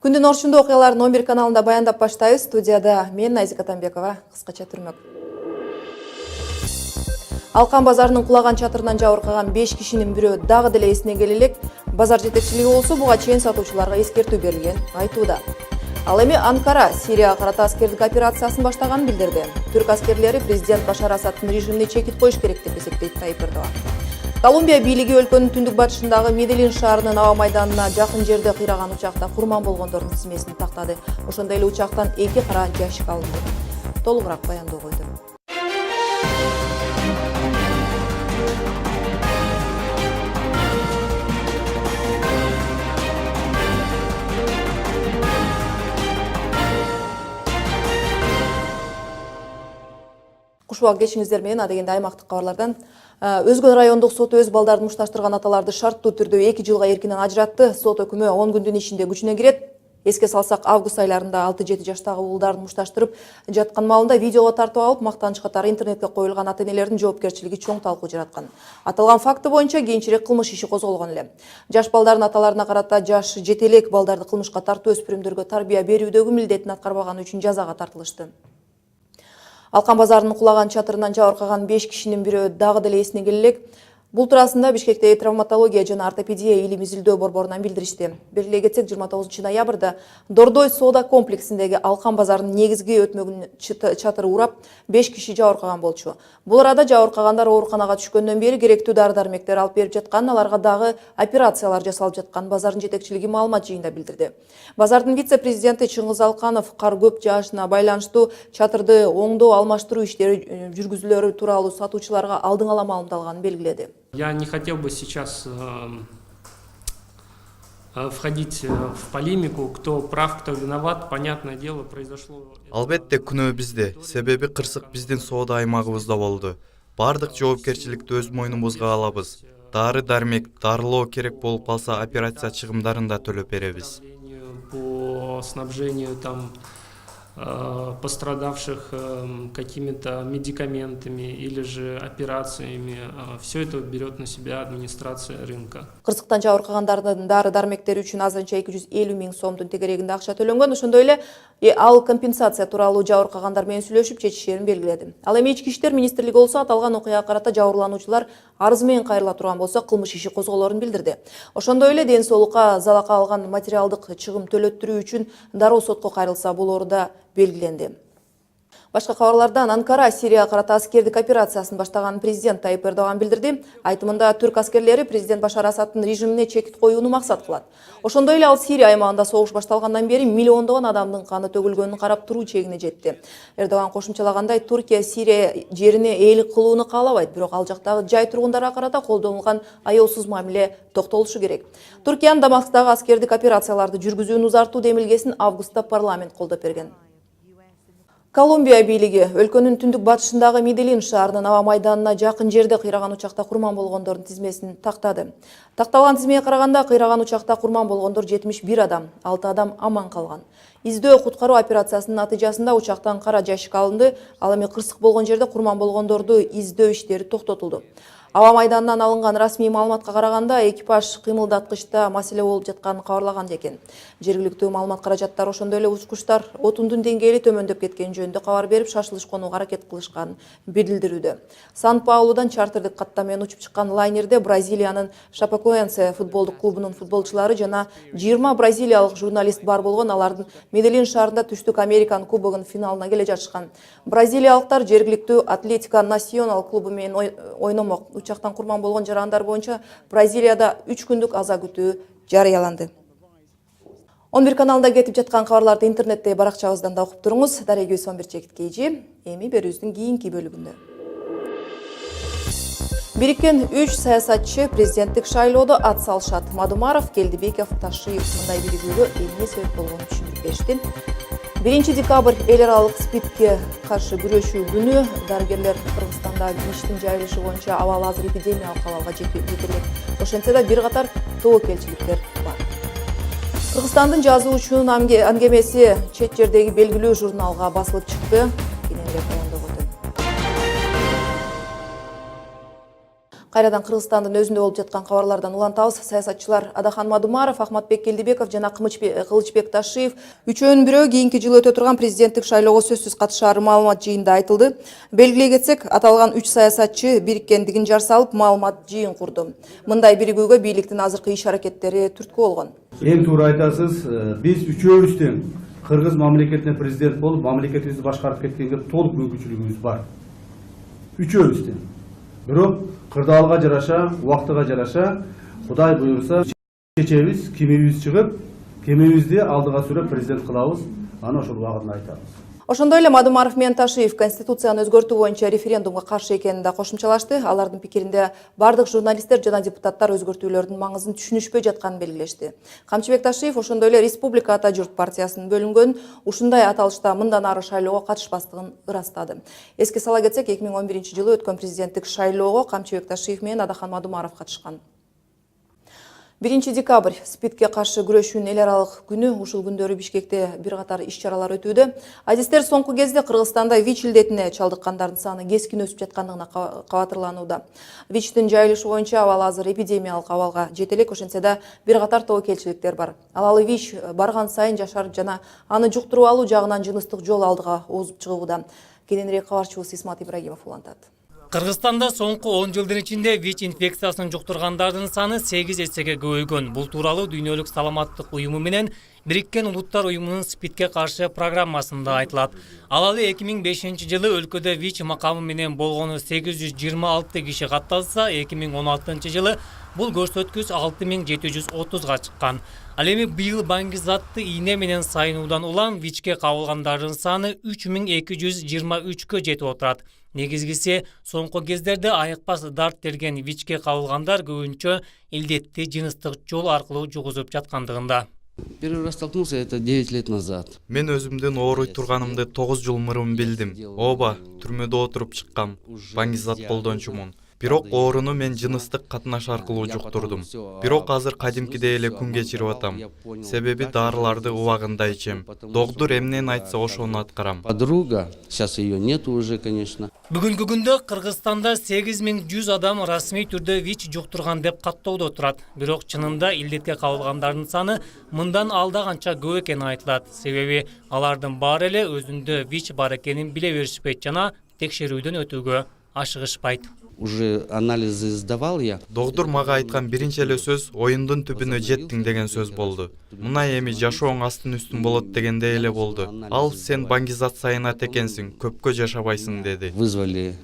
Күндүн орчундуу окуяларын 11 каналында баяндап баштайбыз. Студияда мен Найзика Атамбекова, кыскача түрмөк. Алкан базарынын кулаган чатырынан жабыркаган 5 кишинин бирөө дагы деле эсине келе элек. Базар жетекчилиги болсо буга чейин сатуучуларга эскертүү берилген айтууда. Ал эми Анкара Сирияга карата аскердик операциясын баштаганын билдирди. Түрк аскерлери президент Башар Асадтын режимине чекит коюш керек деп эсептейт Тайып Эрдоган. Колумбия бийлиги өлкөнүн түндүк батышындагы Меделин шаарынын аба майданына жакын жерде кыйраган учакта курман болгондордун тизмесин тактады. Ошондой эле учактан 2 кара жашик алынды. Толугураак баяндоо койду. Кушубак кечиңиздер менен адегенде аймактык кабарлардан. Өзгөн райондук соту өз балдарын мушташтырган аталарды шарттуу түрдө 2 жылга эркинен ажыратты. Сот өкүмү 10 күндүн ичинде күчүнө кирет. Эске салсак, август айларында 6-7 жаштагы уулдарын мушташтырып жаткан маалында видеого тартып алып, мактаныч катары интернетке коюлган ата-энелердин жоопкерчилиги чоң талкуу жараткан. Аталган факты боюнча кийинчерээк кылмыш иши козголгон эле. Жаш балдардын аталарына карата жаш жетелек балдарды кылмышка тартуу, өспүрүмдөргө тарбия берүүдөгү милдетин аткарбаганы үчүн жазага тартылышты. Алкан базарынын кулаган чатырынан жабыркаган 5 кишинин бирөө дагы деле эсине келе элек. Бул туурасында Бишкектеги травматология жана ортопедия илим изилдөө борборунан билдиришти. Белгилей кетсек, 29 ноябрда Дордой соода комплексиндеги Алкан базарынын негизги өтмөгүн чатыры урап, 5 киши жабыркаган болчу. Бул арада жабыркагандар ооруканага түшкөндөн бери керектүү дары-дармектер алып берип жаткан, аларга дагы операциялар жасалып жаткан базардын жетекчилиги маалымат жыйында билдирди. Базардын вице-президенти Чыңгыз Алканов кар көп жаашына байланыштуу чатырды оңдоо алмаштыруу иштери жүргүзүлөрү тууралуу сатуучуларга алдын ала маалымдалганын белгиледи. Я не хотел бы сейчас входить в полемику, кто прав, кто виноват. Понятное дело, произошло. Албетте күнөө бизде, себеби кырсык биздин соода аймагыбызда болду. Бардык жоопкерчиликти өз мойнубузга алабыз. Дары-дармек, дарылоо керек болуп калса, операция чыгымдарын да төлөп беребиз. По снабжению пострадавших какими-то медикаментами или же операциями. Все это берет на себя администрация рынка. Кырсыктан жабыркагандардын дары-дармектери үчүн азырынча 250 000 сомдун тегерегинде акча төлөнгөн. Ошондой эле ал компенсация тууралуу жабыркагандар менен сүйлөшүп чечишерин белгиледи. Ал эми Ички иштер министрлиги болсо аталган окуяга карата жабырлануучулар арыз менен кайрыла турган болсо кылмыш иши козголорун билдирди. Ошондой эле ден соолукка залака алган материалдык чыгым төлөттүрүү үчүн дароо сотко кайрылса болору да белгиленди. Башка кабарлардан Анкара Сирияга карата аскердик операциясын баштаган президент Тайып Эрдоган билдирди. Айтымында түрк аскерлери президент Башар Асадтын режимине чекит коюуну максат кылат. Ошондой эле ал Сирия аймагында согуш башталгандан бери миллиондогон адамдын каны төгүлгөнүн карап туруу чегине жетти. Эрдоган кошумчалагандай, Туркия Сирия жерине ээлик кылууну каалабайт, бирок ал жактагы жай тургундарга карата колдонулган аяосуз мамиле токтолушу керек. Туркиянын Дамаскдагы аскердик операцияларды жүргүзүүнү узартуу демилгесин августта парламент колдоп берген. Колумбия бийлиги өлкөнүн түндүк батышындагы Меделин шаарынын аба майданына жакын жерде кыйраган учакта курман болгондордун тизмесин тактады. Такталган тизмеге караганда кыйраган учакта курман болгондор 71 адам, 6 адам аман калган. Издөө куткаруу операциясынын натыйжасында учактан кара жашик алынды. Ал эми кырсык болгон жерде курман болгондорду издөө иштери токтотулду. Аба майданынан алынган расмий маалыматка караганда, экипаж кыймылдаткычта маселе болуп жатканын кабарлаган экен. Жергиликтүү маалымат каражаттар ошондой эле учкучтар отундун деңгээли төмөндөп кеткен жөнүндө кабар берип, шашылыш конууга аракет кылышканын билдирүүдө. Сан-Паулудан чартердик каттам менен учуп чыккан лайнерде Бразилиянын Шапекоэнсе футболдук клубунун футболчулары жана 20 бразилиялык журналист бар болгон. Алардын Меделин шаарында түштүк Американ кубогунун финалына келе жатышкан. Бразилиялыктар жергиликтүү Атлетика Национал клубу менен ойномок. Учактан курман болгон жарандар боюнча Бразилияда 3 күндүк аза күтүү жарыяланды. 11 каналында кетип жаткан кабарларды интернетте баракчабыздан да окуп туруңуз. Дарегибиз 11 чекитке ижи. Эми берүүбүздүн кийинки бөлүгүндө. Бириккен 3 саясатчы президенттик шайлоодо ат салышат. Мадумаров, Келдибеков, Ташиев мындай биригүүгө эмне себеп болгонун түшүндүрүп беришти. 1 декабрь эл аралык СПИДке каршы күрөшүү күнү. Дарыгерлер Кыргызстанда вирустун жайылышы боюнча абал азыр эпидемиялык абалга жетирлик. Ошентсе да бир катар тобокелчиликтер бар. Кыргызстандын жазуучунун аңгемеси чет жердеги белгилүү журналга басылып чыкты. Кененирээк баяндоо. Кайрадан Кыргызстандын өзүндө болуп жаткан кабарлардан улантабыз. Саясатчылар Адахан Мадумаров, Ахматбек Келдибеков жана Кылычбек Ташиев үчөөнүн бирөө кийинки жылы өтө турган президенттик шайлоого сөзсүз катышаары маалымат жыйынында айтылды. Белгилей кетсек, аталган 3 саясатчы бириккендигин жар салып маалымат жыйын курду. Мындай биригүүгө бийликтин азыркы иш-аракеттери түрткү болгон. Эң туура айтасыз, биз үчөөбүз тең Кыргыз мамлекетине президент болуп, мамлекетибизди башкарып кеткенге толук мүмкүнчүлүгүбүз бар. Үчөөбүз тең. Бирок кырдаалга жараша, убактыга жараша, Кудай буйрса, чечебиз, кимибиз чыгып, кемибизди алдыга сүрөп президент кылабыз, аны ошол убагында айтабыз. Ошондой эле Мадумаров менен Ташиев Конституцияны өзгөртүү боюнча референдумга каршы экенин да кошумчалашты. Алардын пикиринде бардык журналисттер жана депутаттар өзгөртүүлөрдүн маңызын түшүнүшпөй жатканын белгилешти. Камчыбек Ташиев ошондой эле Республика Ата журт партиясынын бөлүнгөн ушундай аталышта мындан ары шайлоого катышпастыгын ырастады. Эске сала кетсек, 2011 жылы өткөн президенттик шайлоого Камчыбек Ташиев менен Адахан Мадумаров катышкан. 1 декабрь СПИДке каршы күрөшүүнүн эл аралык күнү. Ушул күндөрү Бишкекте бир катар иш-чаралар өтүүдө. Адистер соңку кезде Кыргызстанда ВИЧ илдетине чалдыккандардын саны кескин өсүп жаткандыгына кабатырланууда. ВИЧтин жайылышы боюнча абал азыр эпидемиялык абалга жете элек, ошентсе да бир катар тобокелчиликтер бар. Ал ВИЧ барган сайын жашар жана аны жуктуруп алуу жагынан жыныстык жол алдыга озуп чыгууда. Кененирээк кабарчыбыз Исмат Ибрагимов улантат. Кыргызстанда соңку 10 жылдын ичинде ВИЧ инфекциясын жуктургандардын саны 8 эсеге көбөйгөн. Бул тууралуу Дүйнөлүк саламаттык уюму менен Бириккен Улуттар уюмунун СПИДке каршы программасында айтылат. Ал 2005 жылы өлкөдө ВИЧ макамы менен болгону 826 киши катталса, 2016 жылы бул көрсөткүч 6730га чыккан. Ал эми быйыл баңгизаттуу ийне менен сайынуудан улам ВИЧке кабылгандардын саны 3223кө жетип отурат. Негизгиси, соңку кездерде айыкпас дарт терген ВИЧке кабылгандар көбүнчө илдетти жыныстык жол аркылуу жугузуп жаткандыгында. Первый раз столкнулся это 9 лет назад. Мен өзүмдүн ооруй турганымды 9 жыл мурун билдим. Ооба, түрмөдө отуруп чыккам. Баңгизат колдончумун. Бирок ооруну мен жыныстык катнаш аркылуу жуктурдум. Бирок азыр кадимкидей эле күн кечирип атам. Себеби дарыларды убагында ичем. Доктор эмнени айтса ошону аткарам. Подруга, сейчас ее нету уже, конечно. Бүгүнкү күндө Кыргызстанда 8100 адам расмий түрдө ВИЧ жуктурган деп каттоодо турат. Бирок чынында илдетке кабылгандардын саны мындан алда канча көп экени айтылат. Себеби алардын баары эле өзүндө ВИЧ бар экенин биле беришпейт жана текшерүүдөн өтүүгө ашыгышпайт. Уже анализы сдавал я. Доктор мага айткан биринчи эле сөз оюндун түбүнө жеттиң деген сөз болду. Мына эми жашооң астын үстүн болот дегендей эле болду. Ал сен баңгизат экенсиң, көпкө жашабайсың деди. Вызвали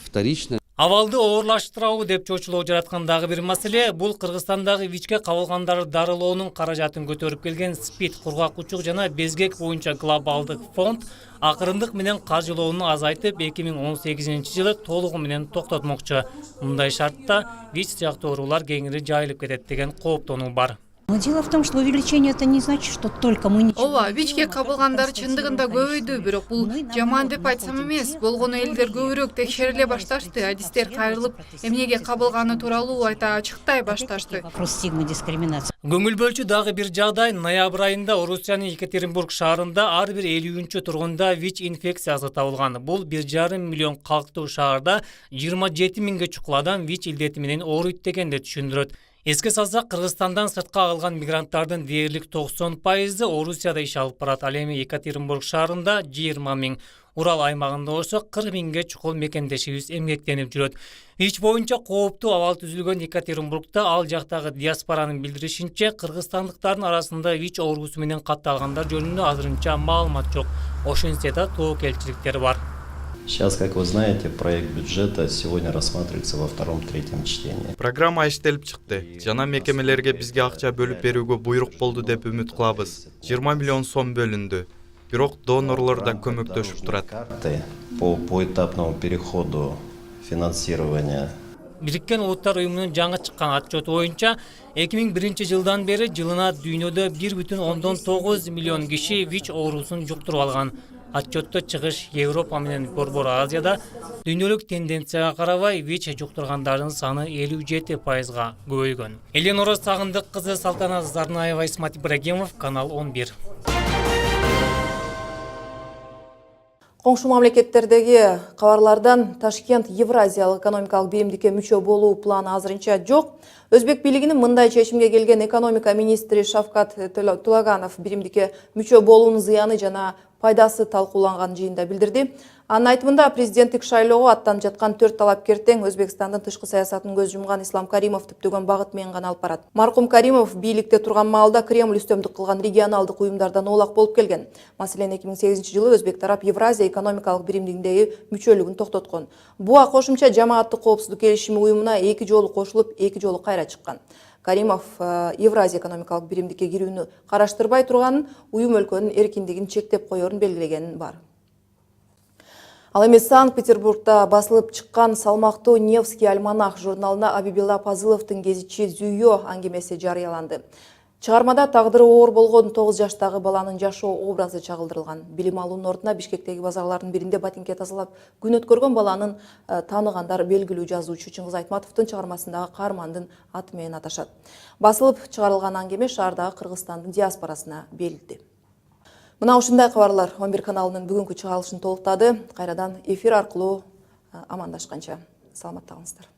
вторично. Абалды оорлаштырабы деп чочулоо жараткан дагы бир маселе бул Кыргызстандагы ВИЧке кабылгандарды дарылоонун каражатын көтөрүп келген СПИД кургакчылык жана безгек боюнча глобалдык фонд акырындык менен каржылоону азайтып 2018 жылы толугу менен токтотмокчу. Мындай шартта ВИЧ сыяктуу оорулар кеңири жайылып кетет деген кооптонуу бар. Но дело в том, что увеличение это не значит, что только мы ничего. Ооба, ВИЧке кабылгандар чындыгында көбөйдү, бирок бул жаман деп айтсам эмес. Болгону элдер көбүрөөк текшериле башташты. Адистер кайрылып, эмнеге кабылганы тууралуу айта ачыктай башташты. Вопрос стигмы, дискриминации. Көңүл бөлчү дагы бир жагдай ноябрь айында Орусиянын Екатеринбург шаарында ар бир 50-чү тургунда ВИЧ инфекциясы табылган. Бул 1,5 миллион калктуу шаарда 27 миңге чукул адам ВИЧ илдети менен ооруйт дегенди түшүндүрөт. Эске салсак, Кыргызстандан сыртка калган мигранттардын дээрлик 90% Орусияда иш алып барат. Ал эми Екатеринбург шаарында 20 миң, Урал аймагында болсо 40 миңге чукул мекендешибиз эмгектенип жүрөт. ВИЧ боюнча кооптуу абал түзүлгөн Екатеринбургда ал жактагы диаспоранын билдиришинче, кыргызстандыктардын арасында ВИЧ оорусу менен катталгандар жөнүндө азырынча маалымат жок. Ошентсе да тобокелчиликтер бар. Сейчас, как вы знаете, проект бюджета сегодня рассматривается во втором-третьем чтении. Программа иштелип чыкты. Жана мекемелерге бизге акча бөлүп берүүгө буйрук болду деп үмүт кылабыз. 20 миллион сом бөлүндү. Бирок донорлор да көмөктөшүп турат. По поэтапному переходу финансирования. Бириккен Улуттар уюмунун жаңы чыккан отчету боюнча 2001 жылдан бери жылына дүйнөдө 1,9 миллион киши ВИЧ оорусун жуктуруп алган. Отчетто чыгыш Европа менен Борбор Азияда дүйнөлүк тенденцияга карабай ВИЧ жуктургандардын саны 57%га көбөйгөн. Эленора Сагындык кызы, Салтанат Зарнаева, Исмат Ибрагимов, Канал 11. Коңшу мамлекеттердеги кабарлардан Ташкент Евразиялык экономикалык биримдикке мүчө болуу планы азырынча жок. Өзбек бийлигинин мындай чечимге келген экономика министри Шавкат Тулаганов биримдикке мүчө болуунун зыяны жана пайдасы талкууланган жыйында билдирди. Анын айтымында президенттик шайлоого аттанып жаткан 4 талапкер тең Өзбекстандын тышкы саясатын көз жумган Ислам Каримов түптөгөн багыт менен гана алып барат. Маркум Каримов бийликте турган маалда Кремль үстөмдүк кылган регионалдык уюмдардан оолак болуп келген. Маселен 2008-жылы Өзбек тарап Евразия экономикалык биримдигиндеги мүчөлүгүн токтоткон. Буга кошумча жамааттык коопсуздук келишими уюмуна 2 жолу кошулуп, 2 жолу кайра чыккан. Каримов Евразия экономикалык биримдикке кирүүнү караштырбай турганын, уюм өлкөнүн эркиндигин чектеп коерун белгилегени бар. Ал эми Санкт-Петербургда басылып чыккан салмактуу Невский альманах журналына Абибилла Пазыловдун гезитчи Зүйө аңгемеси жарыяланды. Чыгармада тагдыры оор болгон 9 жаштагы баланын жашоо образы чагылдырылган. Билим алуунун ордуна Бишкектеги базарлардын биринде ботинке тазалап күн өткөргөн баланын тааныгандар белгилүү жазуучу Чыңгыз Айтматовдун чыгармасындагы каармандын аты менен аташат. Басылып чыгарылган аңгеме шаардагы Кыргызстандын диаспорасына берилди. Мына ушундай кабарлар 11 каналынын бүгүнкү чыгарылышын толуктады. Кайрадан эфир аркылуу амандашканча саламатта калыңыздар.